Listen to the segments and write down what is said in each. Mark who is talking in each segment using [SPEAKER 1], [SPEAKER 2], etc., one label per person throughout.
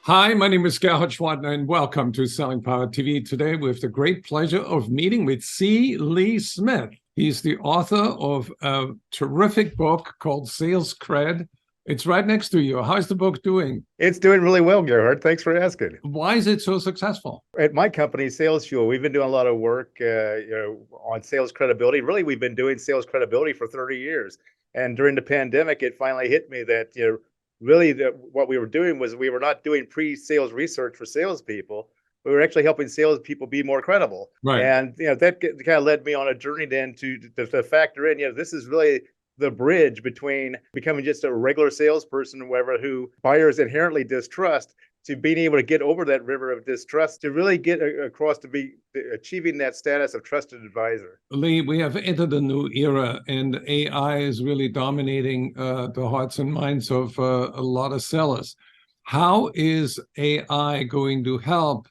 [SPEAKER 1] Hi, my name is Gerhard Gschwandtner, and welcome to Selling Power TV. Today, we have the great pleasure of meeting with C. Lee Smith. He's the author of a terrific book called SalesCred. It's right next to you. How's the book doing?
[SPEAKER 2] It's doing really well, Gerhard. Thanks for asking.
[SPEAKER 1] Why is it so successful?
[SPEAKER 2] At my company, Sales Fuel, we've been doing a lot of work on sales credibility. Really, we've been doing sales credibility for 30 years. And during the pandemic, it finally hit me that really what we were doing was we were not doing pre-sales research for salespeople. We were actually helping salespeople be more credible.
[SPEAKER 1] Right.
[SPEAKER 2] And that kind of led me on a journey then to factor in, this is really the bridge between becoming just a regular salesperson or whatever who buyers inherently distrust to being able to get over that river of distrust to really get across to be achieving that status of trusted advisor.
[SPEAKER 1] Lee, we have entered a new era, and AI is really dominating the hearts and minds of a lot of sellers. How is AI going to help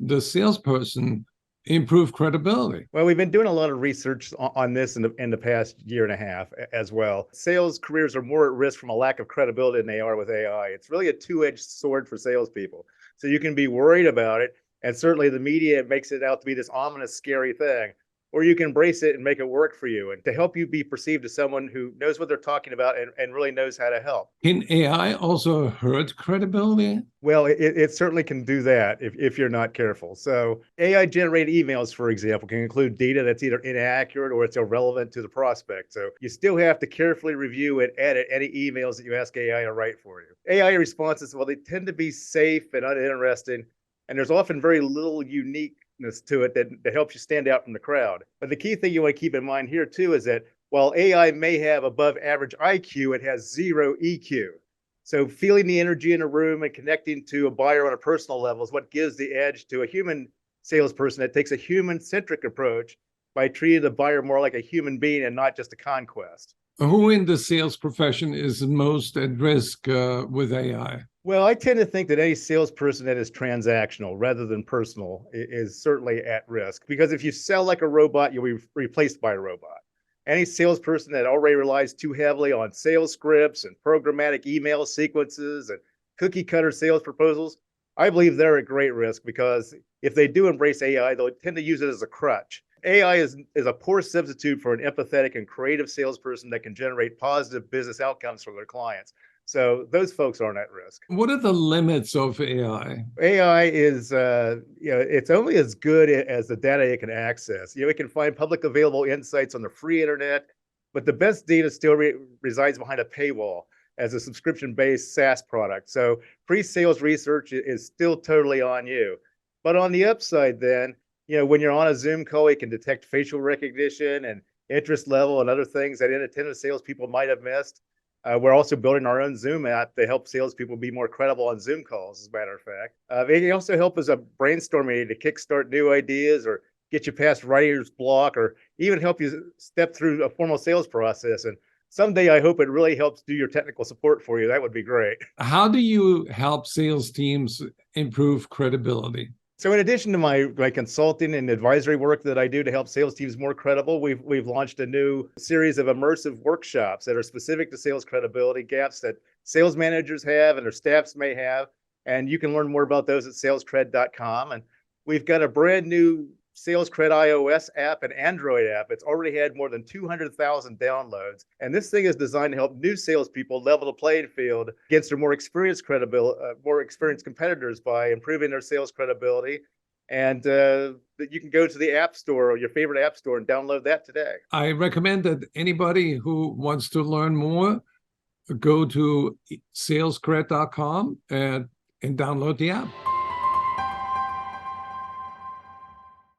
[SPEAKER 1] the salesperson improve credibility?
[SPEAKER 2] Well, we've been doing a lot of research on this in the past year and a half as well. Sales careers are more at risk from a lack of credibility than they are with AI. It's really a two-edged sword for salespeople. So you can be worried about it, and certainly the media makes it out to be this ominous, scary thing. Or you can embrace it and make it work for you and to help you be perceived as someone who knows what they're talking about and really knows how to help.
[SPEAKER 1] Can AI also hurt credibility?
[SPEAKER 2] Well, it certainly can do that if you're not careful. So AI-generated emails, for example, can include data that's either inaccurate or it's irrelevant to the prospect. So you still have to carefully review and edit any emails that you ask AI to write for you. AI responses, well, they tend to be safe and uninteresting, and there's often very little uniqueness to it that helps you stand out from the crowd. But the key thing you want to keep in mind here too is that while AI may have above average IQ, it has zero EQ. So feeling the energy in a room and connecting to a buyer on a personal level is what gives the edge to a human salesperson that takes a human-centric approach by treating the buyer more like a human being and not just a conquest.
[SPEAKER 1] Who in the sales profession is most at risk with AI?
[SPEAKER 2] Well, I tend to think that any salesperson that is transactional rather than personal is certainly at risk, because if you sell like a robot, you'll be replaced by a robot. Any salesperson that already relies too heavily on sales scripts and programmatic email sequences and cookie cutter sales proposals, I believe they're at great risk, because if they do embrace AI, they'll tend to use it as a crutch. AI is a poor substitute for an empathetic and creative salesperson that can generate positive business outcomes for their clients. So those folks aren't at risk.
[SPEAKER 1] What are the limits of AI?
[SPEAKER 2] AI is, it's only as good as the data it can access. It can find public available insights on the free internet, but the best data still resides behind a paywall as a subscription-based SaaS product. So pre-sales research is still totally on you. But on the upside then, when you're on a Zoom call, it can detect facial recognition and interest level and other things that inattentive salespeople might have missed. We're also building our own Zoom app to help salespeople be more credible on Zoom calls, as a matter of fact. It can also help as a brainstorming aid to kickstart new ideas or get you past writer's block, or even help you step through a formal sales process. And someday I hope it really helps do your technical support for you. That would be great.
[SPEAKER 1] How do you help sales teams improve credibility?
[SPEAKER 2] So in addition to my consulting and advisory work that I do to help sales teams more credible, we've launched a new series of immersive workshops that are specific to sales credibility gaps that sales managers have and their staffs may have. And you can learn more about those at salescred.com. And we've got a brand new SalesCred iOS app and Android app. It's already had more than 200,000 downloads. And this thing is designed to help new salespeople level the playing field against their more experienced competitors by improving their sales credibility. And you can go to the App Store or your favorite app store and download that today.
[SPEAKER 1] I recommend that anybody who wants to learn more go to salescred.com and download the app.